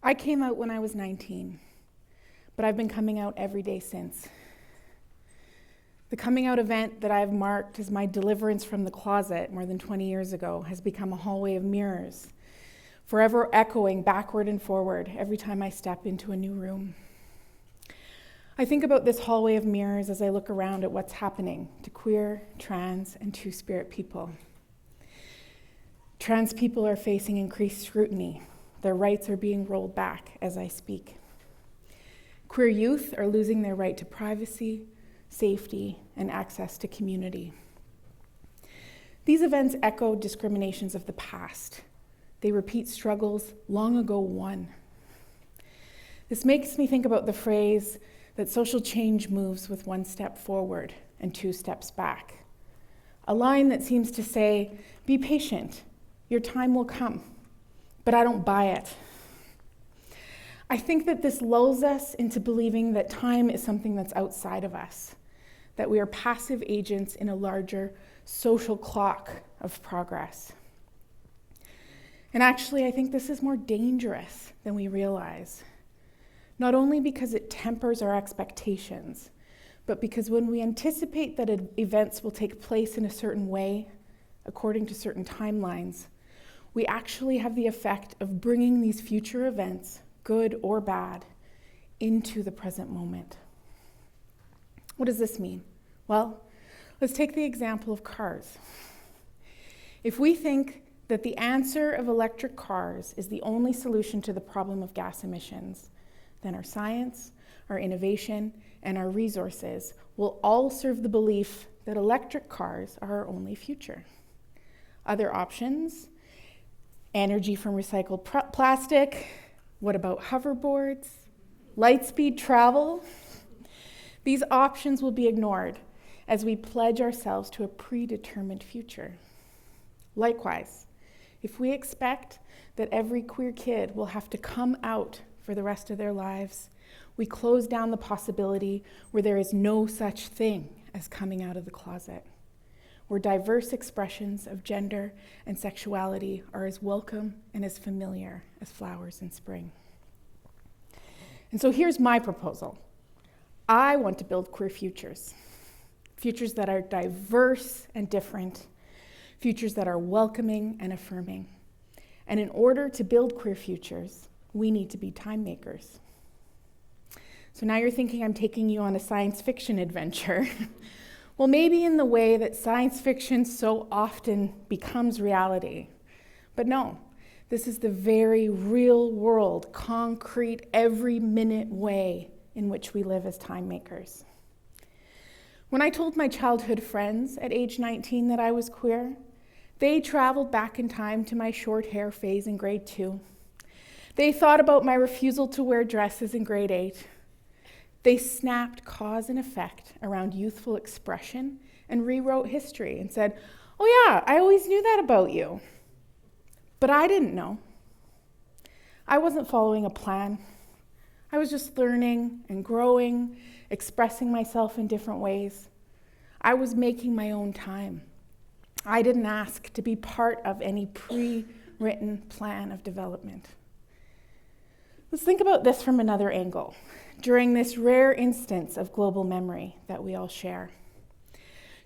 I came out when I was 19, but I've been coming out every day since. The coming out event that I've marked as my deliverance from the closet more than 20 years ago has become a hallway of mirrors, forever echoing backward and forward every time I step into a new room. I think about this hallway of mirrors as I look around at what's happening to queer, trans, and two-spirit people. Trans people are facing increased scrutiny. Their rights are being rolled back as I speak. Queer youth are losing their right to privacy, safety, and access to community. These events echo discriminations of the past. They repeat struggles long ago won. This makes me think about the phrase that social change moves with one step forward and two steps back. A line that seems to say, be patient, your time will come, but I don't buy it. I think that this lulls us into believing that time is something that's outside of us, that we are passive agents in a larger social clock of progress. And actually, I think this is more dangerous than we realize, not only because it tempers our expectations, but because when we anticipate that events will take place in a certain way, according to certain timelines, we actually have the effect of bringing these future events, good or bad, into the present moment. What does this mean? Well, let's take the example of cars. If we think that the answer of electric cars is the only solution to the problem of gas emissions, then our science, our innovation, and our resources will all serve the belief that electric cars are our only future. Other options, energy from recycled plastic, what about hoverboards, light-speed travel? These options will be ignored as we pledge ourselves to a predetermined future. Likewise, if we expect that every queer kid will have to come out for the rest of their lives, we close down the possibility where there is no such thing as coming out of the closet, where diverse expressions of gender and sexuality are as welcome and as familiar as flowers in spring. And so here's my proposal. I want to build queer futures, futures that are diverse and different, futures that are welcoming and affirming. And in order to build queer futures, we need to be time makers. So now you're thinking I'm taking you on a science fiction adventure. Well, maybe in the way that science fiction so often becomes reality. But no, this is the very real world, concrete, every minute way in which we live as time makers. When I told my childhood friends at age 19 that I was queer, they traveled back in time to my short hair phase in grade 2. They thought about my refusal to wear dresses in grade 8. They snapped cause and effect around youthful expression and rewrote history and said, oh yeah, I always knew that about you. But I didn't know. I wasn't following a plan. I was just learning and growing, expressing myself in different ways. I was making my own time. I didn't ask to be part of any pre-written plan of development. Let's think about this from another angle, during this rare instance of global memory that we all share.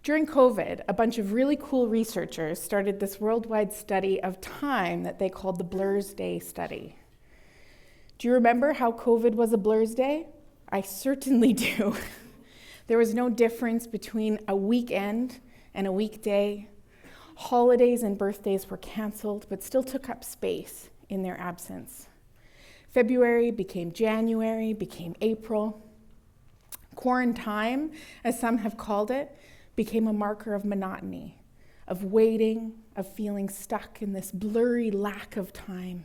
During COVID, a bunch of really cool researchers started this worldwide study of time that they called the Blur's Day study. Do you remember how COVID was a Blur's Day? I certainly do. There was no difference between a weekend and a weekday. Holidays and birthdays were canceled, but still took up space in their absence. February became January, became April. Quarantine, as some have called it, became a marker of monotony, of waiting, of feeling stuck in this blurry lack of time.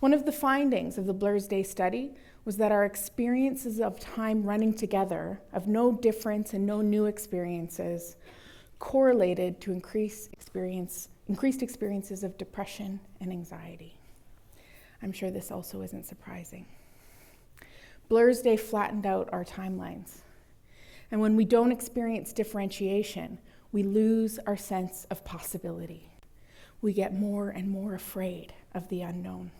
One of the findings of the Blur's Day study was that our experiences of time running together, of no difference and no new experiences, correlated to increased experiences of depression and anxiety. I'm sure this also isn't surprising. Blur's Day flattened out our timelines. And when we don't experience differentiation, we lose our sense of possibility. We get more and more afraid of the unknown.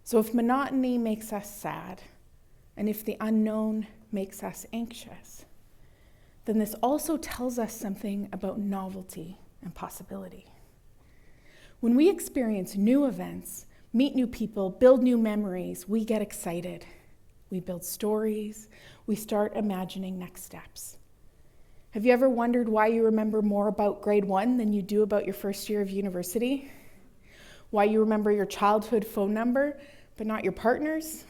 So if monotony makes us sad, and if the unknown makes us anxious, then this also tells us something about novelty and possibility. When we experience new events, meet new people, build new memories, we get excited. We build stories, we start imagining next steps. Have you ever wondered why you remember more about grade 1 than you do about your first year of university? Why you remember your childhood phone number, but not your partner's?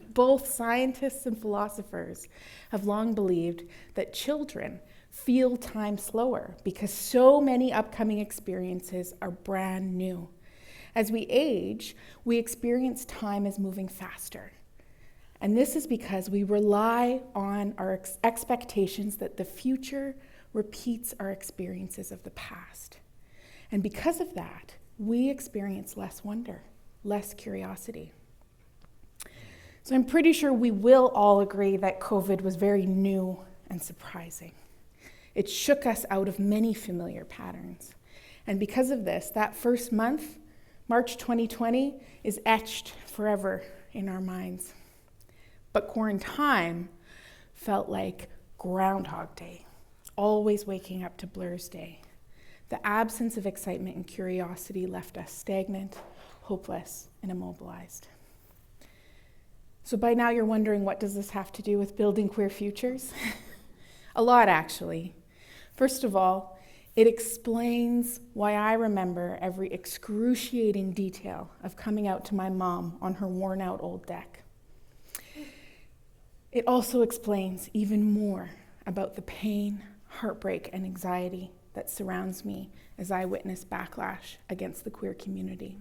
Both scientists and philosophers have long believed that children feel time slower because so many upcoming experiences are brand new. As we age, we experience time as moving faster. And this is because we rely on our expectations that the future repeats our experiences of the past. And because of that, we experience less wonder, less curiosity. So I'm pretty sure we will all agree that COVID was very new and surprising. It shook us out of many familiar patterns. And because of this, that first month, March 2020, is etched forever in our minds. But quarantine felt like Groundhog Day, always waking up to Blur's Day. The absence of excitement and curiosity left us stagnant, hopeless, and immobilized. So by now you're wondering, what does this have to do with building queer futures? A lot, actually. First of all, it explains why I remember every excruciating detail of coming out to my mom on her worn-out old deck. It also explains even more about the pain, heartbreak, and anxiety that surrounds me as I witness backlash against the queer community,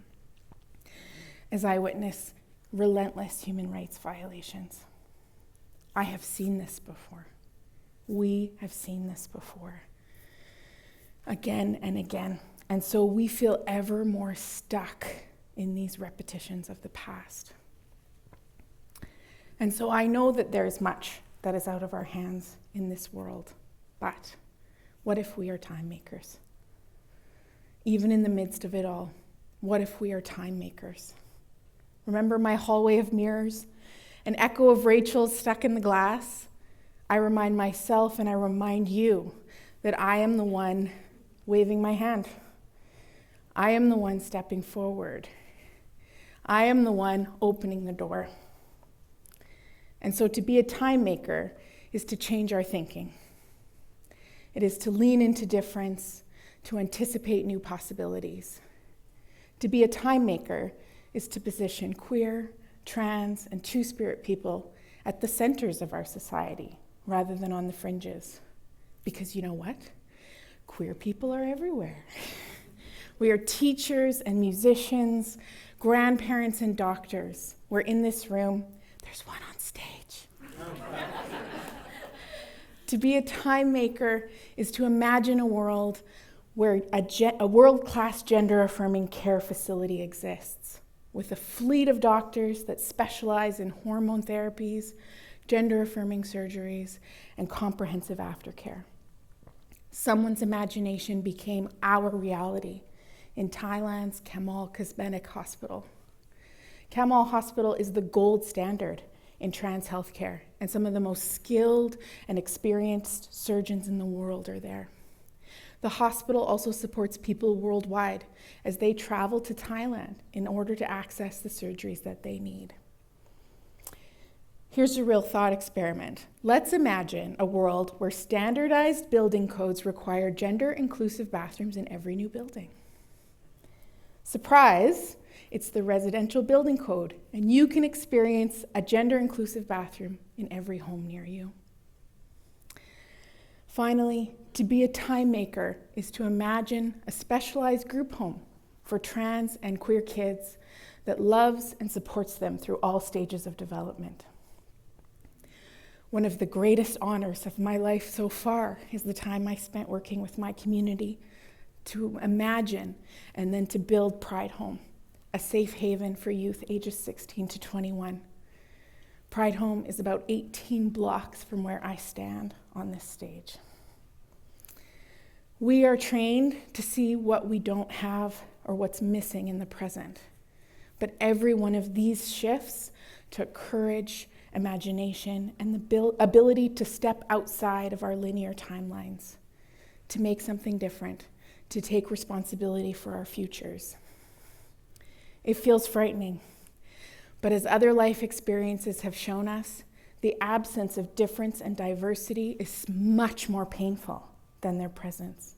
as I witness relentless human rights violations. I have seen this before. We have seen this before. Again and again. And so we feel ever more stuck in these repetitions of the past. And so I know that there is much that is out of our hands in this world. But what if we are time makers? Even in the midst of it all, what if we are time makers? Remember my hallway of mirrors? An echo of Rachel's stuck in the glass? I remind myself and I remind you that I am the one waving my hand. I am the one stepping forward. I am the one opening the door. And so to be a time maker is to change our thinking. It is to lean into difference, to anticipate new possibilities. To be a time maker is to position queer, trans, and two-spirit people at the centers of our society rather than on the fringes. Because you know what? Queer people are everywhere. We are teachers and musicians, grandparents and doctors. We're in this room. There's one on stage. To be a time maker is to imagine a world where a world-class gender-affirming care facility exists, with a fleet of doctors that specialize in hormone therapies, gender-affirming surgeries, and comprehensive aftercare. Someone's imagination became our reality in Thailand's Kamal Cosmetic Hospital. Kamal Hospital is the gold standard in trans healthcare, and some of the most skilled and experienced surgeons in the world are there. The hospital also supports people worldwide as they travel to Thailand in order to access the surgeries that they need. Here's a real thought experiment. Let's imagine a world where standardized building codes require gender-inclusive bathrooms in every new building. Surprise! It's the residential building code, and you can experience a gender-inclusive bathroom in every home near you. Finally, to be a time maker is to imagine a specialized group home for trans and queer kids that loves and supports them through all stages of development. One of the greatest honors of my life so far is the time I spent working with my community to imagine and then to build Pride Home, a safe haven for youth ages 16 to 21. Pride Home is about 18 blocks from where I stand on this stage. We are trained to see what we don't have or what's missing in the present. But every one of these shifts took courage, imagination, and the ability to step outside of our linear timelines, to make something different, to take responsibility for our futures. It feels frightening, but as other life experiences have shown us, the absence of difference and diversity is much more painful than their presence.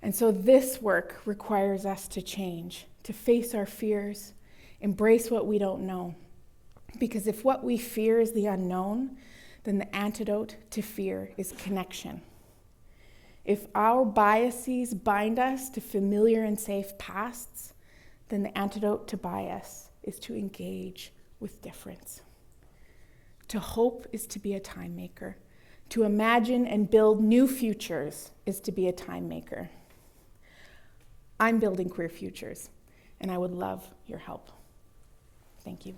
And so this work requires us to change, to face our fears, embrace what we don't know. Because if what we fear is the unknown, then the antidote to fear is connection. If our biases bind us to familiar and safe pasts, then the antidote to bias is to engage with difference. To hope is to be a time maker. To imagine and build new futures is to be a time maker. I'm building queer futures, and I would love your help. Thank you.